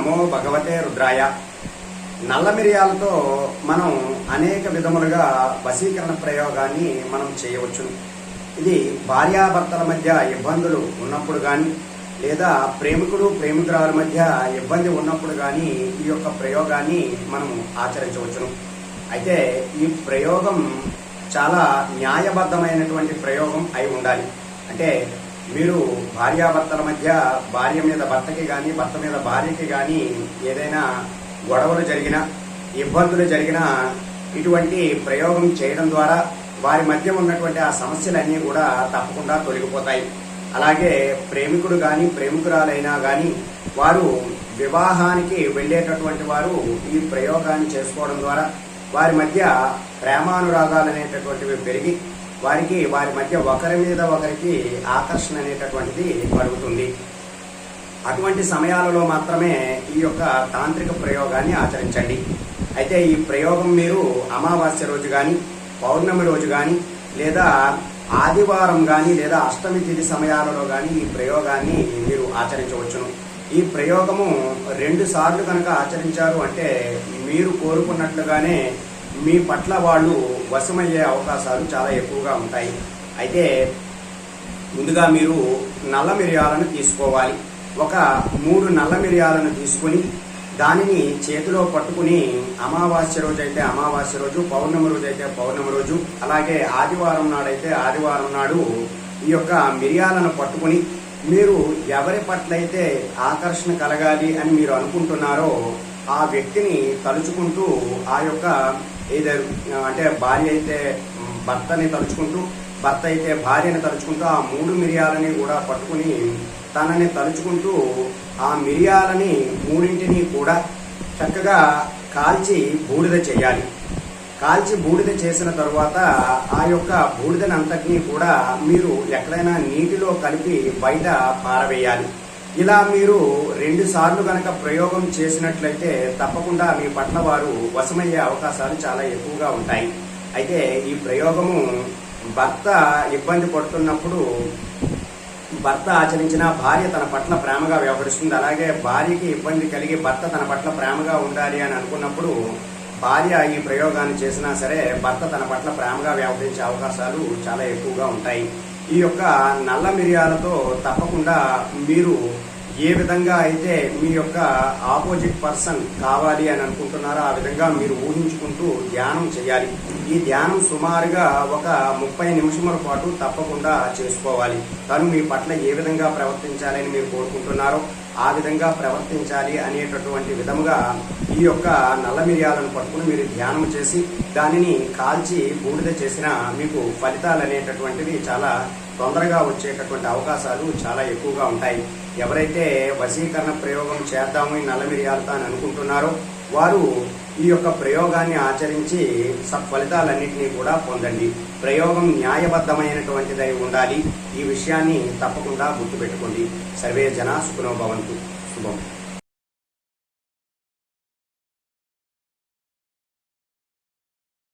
నమో భగవతే రుద్రాయ. నల్ల మిరియాలతో మనం అనేక విధములుగా వశీకరణ ప్రయోగాన్ని మనం చేయవచ్చును. ఇది భార్యాభర్తల మధ్య ఇబ్బందులు ఉన్నప్పుడు కానీ, లేదా ప్రేమికుడు ప్రేమికురాల మధ్య ఇబ్బంది ఉన్నప్పుడు కానీ ఈ యొక్క ప్రయోగాన్ని మనం ఆచరించవచ్చును. అయితే ఈ ప్రయోగం చాలా న్యాయబద్ధమైనటువంటి ప్రయోగం అయి ఉండాలి. అంటే మీరు భార్యాభర్తల మధ్య భార్య మీద భర్తకి కానీ, భర్త మీద భార్యకి కానీ ఏదైనా గొడవలు జరిగినా, ఇబ్బందులు జరిగినా ఇటువంటి ప్రయోగం చేయడం ద్వారా వారి మధ్య ఉన్నటువంటి ఆ సమస్యలన్నీ కూడా తప్పకుండా తొలగిపోతాయి. అలాగే ప్రేమికుడు కానీ ప్రేమికురాలైనా కానీ వారు వివాహానికి వెళ్ళేటటువంటి వారు ఈ ప్రయోగాన్ని చేసుకోవడం ద్వారా వారి మధ్య ప్రేమానురాగాలు అనేటటువంటివి పెరిగి వారి మధ్య ఒకరి మీద ఒకరికి ఆకర్షణ అనేటటువంటిది కలుగుతుంది. అటువంటి సమయాలలో మాత్రమే ఈ యొక్క తాంత్రిక ప్రయోగాన్ని ఆచరించండి. అయితే ఈ ప్రయోగం మీరు అమావాస్య రోజు కానీ, పౌర్ణమి రోజు కానీ, లేదా ఆదివారం కానీ, లేదా అష్టమి తిథి సమయాలలో కానీ ఈ ప్రయోగాన్ని మీరు ఆచరించవచ్చును. ఈ ప్రయోగము 2 సార్లు కనుక ఆచరించారు అంటే మీరు కోరుకున్నట్లుగానే మీ పట్ల వాళ్ళు వశమయ్యే అవకాశాలు చాలా ఎక్కువగా ఉంటాయి. అయితే ముందుగా మీరు నల్ల మిరియాలను తీసుకోవాలి. ఒక 3 నల్ల మిరియాలను తీసుకుని దానిని చేతిలో పట్టుకుని అమావాస్య రోజు అయితే అమావాస్య రోజు, పౌర్ణమి రోజు అయితే పౌర్ణమి రోజు, అలాగే ఆదివారం నాడైతే ఆదివారం నాడు ఈ యొక్క మిరియాలను పట్టుకుని మీరు ఎవరి పట్లయితే ఆకర్షణ కలగాలి అని మీరు అనుకుంటున్నారో ఆ వ్యక్తిని తలుచుకుంటూ ఆ యొక్క అంటే భార్య అయితే భర్తని తలుచుకుంటూ, భర్త అయితే భార్యని తలుచుకుంటూ ఆ 3 మిరియాలని కూడా పట్టుకుని తనని తలుచుకుంటూ ఆ మిరియాలని 3ంటిని కూడా చక్కగా కాల్చి బూడిద చేయాలి. కాల్చి బూడిద చేసిన తరువాత ఆ యొక్క బూడిదనంతటినీ కూడా మీరు ఎక్కడైనా నీటిలో కలిపి బయట పారవేయాలి. ఇలా మీరు 2 సార్లు కనుక ప్రయోగం చేసినట్లయితే తప్పకుండా మీ పట్ల వారు వశమయ్యే అవకాశాలు చాలా ఎక్కువగా ఉంటాయి. అయితే ఈ ప్రయోగము భర్త ఇబ్బంది పడుతున్నప్పుడు భర్త ఆచరించిన భార్య తన పట్ల ప్రేమగా వ్యవహరిస్తుంది. అలాగే భార్యకి ఇబ్బంది కలిగి భర్త తన పట్ల ప్రేమగా ఉండాలి అని అనుకున్నప్పుడు భార్య ఈ ప్రయోగాన్ని చేసినా సరే భర్త తన పట్ల ప్రేమగా వ్యవహరించే అవకాశాలు చాలా ఎక్కువగా ఉంటాయి. ఈ యొక్క నల్ల మిరియాలతో తప్పకుండా మీరు ఏ విధంగా అయితే మీ యొక్క ఆపోజిట్ పర్సన్ కావాలి అని అనుకుంటున్నారో ఆ విధంగా మీరు ఊహించుకుంటూ ధ్యానం చేయాలి. ఈ ధ్యానం సుమారుగా ఒక 30 నిమిషముల పాటు తప్పకుండా చేసుకోవాలి. తను మీ పట్ల ఏ విధంగా ప్రవర్తించాలని మీరు కోరుకుంటున్నారో ఆ విధంగా ప్రవర్తించాలి అనేటటువంటి విధముగా ఈ యొక్క నల్ల మిరియాలను పట్టుకుని మీరు ధ్యానం చేసి దానిని కాల్చి బూడిద చేసినా మీకు ఫలితాలు అనేటటువంటివి చాలా తొందరగా వచ్చేటటువంటి అవకాశాలు చాలా ఎక్కువగా ఉంటాయి. ఎవరైతే వశీకరణ ప్రయోగం చేద్దాము ఈ నల్ల మిరియాలతో అని అనుకుంటున్నారో వారు ఈ యొక్క ప్రయోగాన్ని ఆచరించి సత్ఫలితాలన్నింటినీ కూడా పొందండి. ప్రయోగం న్యాయబద్ధమైనటువంటిదై ఉండాలి. ఈ విషయాన్ని తప్పకుండా గుర్తుపెట్టుకోండి. సర్వే జనా సుఖినో భవంతు. శుభం.